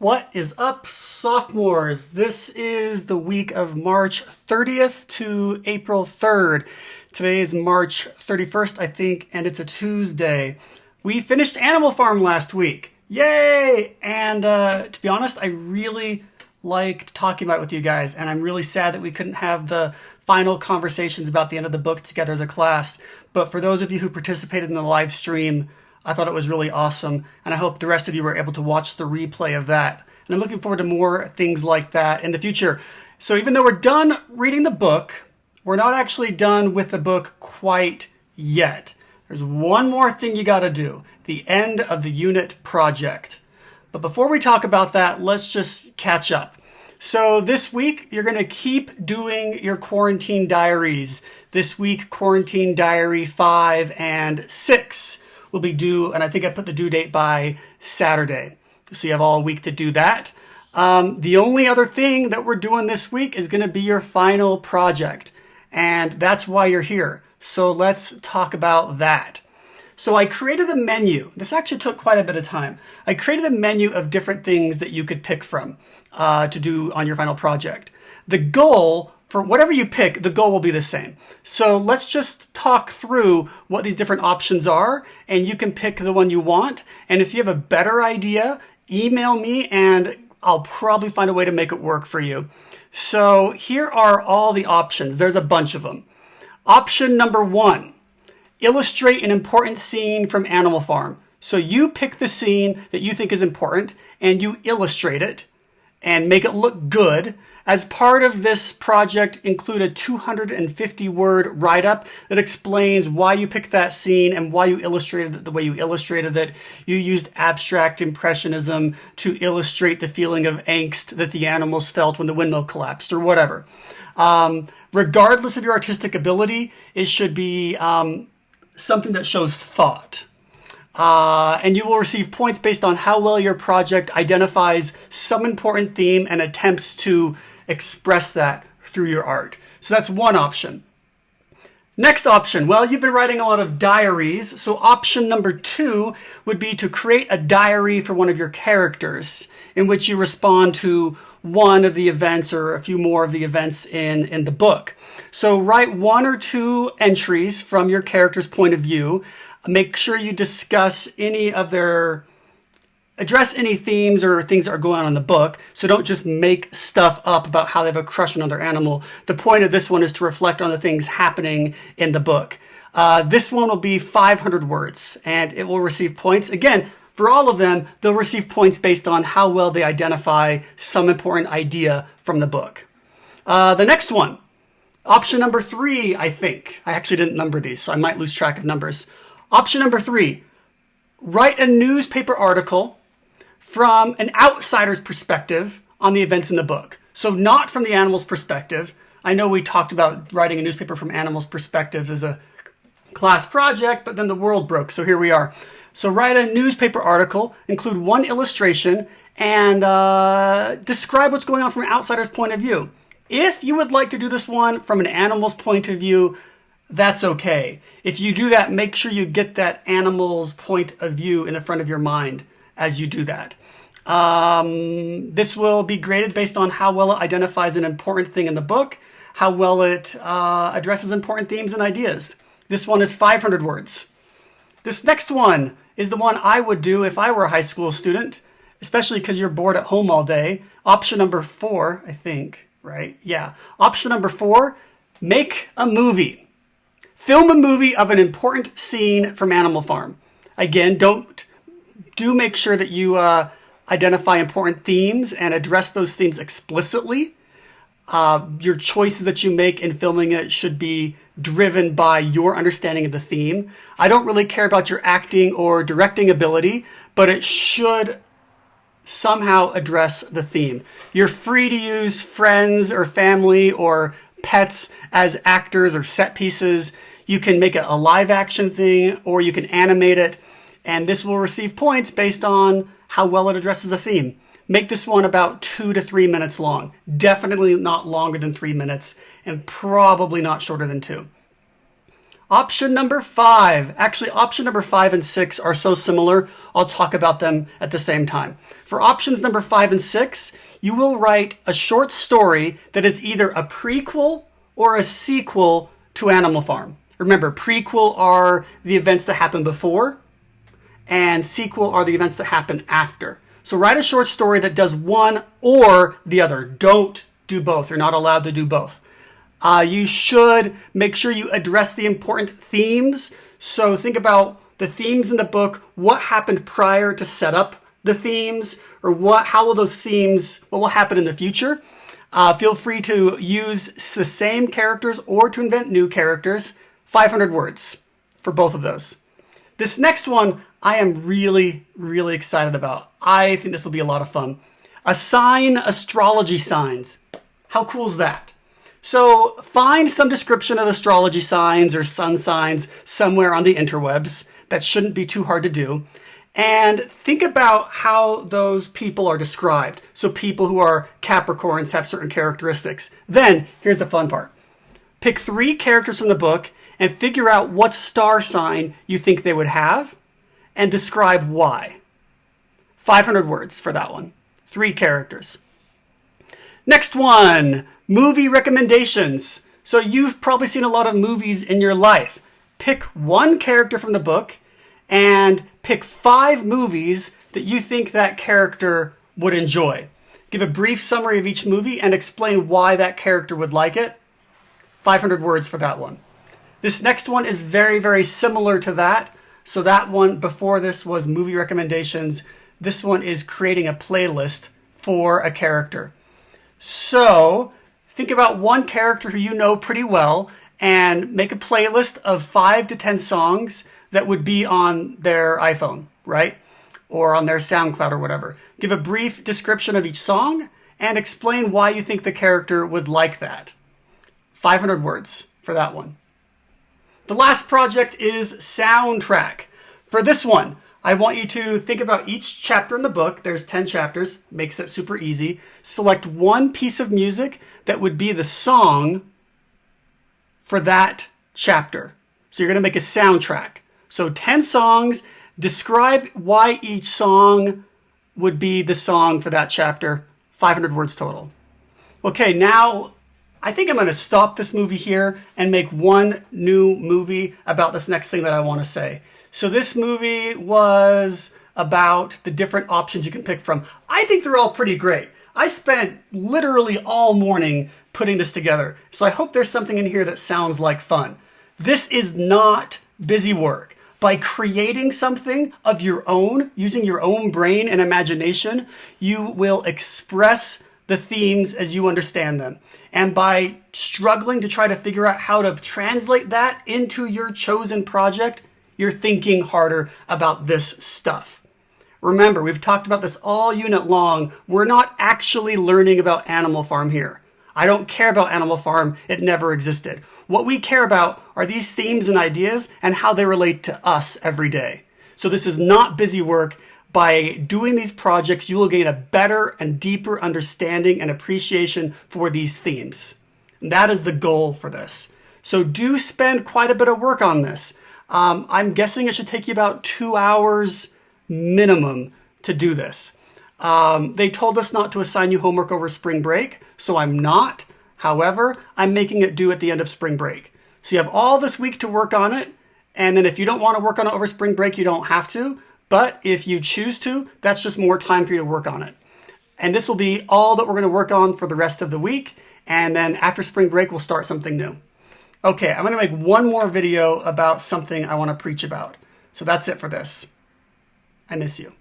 What is up, sophomores? This is the week of March 30th to April 3rd. Today is March 31st, I think, and it's a Tuesday. We finished Animal Farm last week. Yay! And to be honest, I really liked talking about it with you guys, and I'm really sad that we couldn't have the final conversations about the end of the book together as a class. But for those of you who participated in the live stream, I thought it was really awesome, and I hope the rest of you were able to watch the replay of that. And I'm looking forward to more things like that in the future. So even though we're done reading the book, we're not actually done with the book quite yet. There's one more thing you got to do, the end of the unit project. But before we talk about that, let's just catch up. So this week, you're going to keep doing your quarantine diaries. This week, quarantine diary 5 and 6 will be due, and I think I put the due date by Saturday. So you have all week to do that. The only other thing that we're doing this week is going to be your final project, and that's why you're here. So let's talk about that. So I created a menu. This actually took quite a bit of time. I created a menu of different things that you could pick from to do on your final project. The goal for whatever you pick, the goal will be the same. So let's just talk through what these different options are, and you can pick the one you want. And if you have a better idea, email me and I'll probably find a way to make it work for you. So here are all the options. There's a bunch of them. Option number 1, illustrate an important scene from Animal Farm. So you pick the scene that you think is important and you illustrate it and make it look good. As part of this project, include a 250-word write-up that explains why you picked that scene and why you illustrated it the way you illustrated it. You used abstract impressionism to illustrate the feeling of angst that the animals felt when the windmill collapsed or whatever. Regardless of your artistic ability, it should be something that shows thought. And you will receive points based on how well your project identifies some important theme and attempts to express that through your art. So that's one option. Next option, well, you've been writing a lot of diaries, so option number 2 would be to create a diary for one of your characters in which you respond to one of the events or a few more of the events in the book. So write 1 or 2 entries from your character's point of view. Make sure you address any themes or things that are going on in the book. So don't just make stuff up about how they have a crush on another animal. The point of this one is to reflect on the things happening in the book. This one will be 500 words and it will receive points. Again, for all of them, they'll receive points based on how well they identify some important idea from the book. The next one, option number 3, I think. I actually didn't number these, so I might lose track of numbers. Option number 3, write a newspaper article from an outsider's perspective on the events in the book. So not from the animal's perspective. I know we talked about writing a newspaper from animals' perspective as a class project, but then the world broke, so here we are. So write a newspaper article, include 1 illustration, and describe what's going on from an outsider's point of view. If you would like to do this one from an animal's point of view, that's okay. If you do that, make sure you get that animal's point of view in the front of your mind as you do that. This will be graded based on how well it identifies an important thing in the book, how well it addresses important themes and ideas. This one is 500 words. This next one is the one I would do if I were a high school student, especially because you're bored at home all day. Option number 4, I think, right? Yeah. Option number 4, make a movie. Film a movie of an important scene from Animal Farm. Again, do make sure that you identify important themes and address those themes explicitly. Your choices that you make in filming it should be driven by your understanding of the theme. I don't really care about your acting or directing ability, but it should somehow address the theme. You're free to use friends or family or pets as actors or set pieces. You can make it a live action thing or you can animate it, and this will receive points based on how well it addresses a theme. Make this one about 2 to 3 minutes long. Definitely not longer than 3 minutes and probably not shorter than 2. Option number 5. Actually, option number 5 and 6 are so similar, I'll talk about them at the same time. For options number 5 and 6, you will write a short story that is either a prequel or a sequel to Animal Farm. Remember, prequel are the events that happen before, and sequel are the events that happen after. So write a short story that does one or the other. Don't do both. You're not allowed to do both. You should make sure you address the important themes. So think about the themes in the book, what happened prior to set up the themes, or what will happen in the future. Feel free to use the same characters or to invent new characters. 500 words for both of those. This next one I am really, really excited about. I think this will be a lot of fun. Assign astrology signs. How cool is that? So find some description of astrology signs or sun signs somewhere on the interwebs. That shouldn't be too hard to do. And think about how those people are described. So people who are Capricorns have certain characteristics. Then, here's the fun part. Pick 3 characters from the book and figure out what star sign you think they would have and describe why. 500 words for that one. 3 characters. Next one, movie recommendations. So you've probably seen a lot of movies in your life. Pick 1 character from the book and pick 5 movies that you think that character would enjoy. Give a brief summary of each movie and explain why that character would like it. 500 words for that one. This next one is very, very similar to that. So that one before this was movie recommendations. This one is creating a playlist for a character. So think about 1 character who you know pretty well and make a playlist of 5 to 10 songs that would be on their iPhone, right? Or on their SoundCloud or whatever. Give a brief description of each song and explain why you think the character would like that. 500 words for that one. The last project is soundtrack. For this one, I want you to think about each chapter in the book. There's 10 chapters, makes it super easy. Select 1 piece of music that would be the song for that chapter. So you're going to make a soundtrack. So 10 songs, describe why each song would be the song for that chapter. 500 words total. Okay, now I think I'm going to stop this movie here and make 1 new movie about this next thing that I want to say. So this movie was about the different options you can pick from. I think they're all pretty great. I spent literally all morning putting this together. So I hope there's something in here that sounds like fun. This is not busy work. By creating something of your own, using your own brain and imagination, you will express the themes as you understand them. And by struggling to try to figure out how to translate that into your chosen project, you're thinking harder about this stuff. Remember, we've talked about this all unit long. We're not actually learning about Animal Farm here. I don't care about Animal Farm. It never existed. What we care about are these themes and ideas and how they relate to us every day. So this is not busy work. By doing these projects, you will gain a better and deeper understanding and appreciation for these themes. And that is the goal for this. So do spend quite a bit of work on this. I'm guessing it should take you about 2 hours minimum to do this. They told us not to assign you homework over spring break, so I'm not. However, I'm making it due at the end of spring break. So you have all this week to work on it, and then if you don't want to work on it over spring break, you don't have to. But if you choose to, that's just more time for you to work on it. And this will be all that we're going to work on for the rest of the week. And then after spring break, we'll start something new. Okay, I'm going to make 1 more video about something I want to preach about. So that's it for this. I miss you.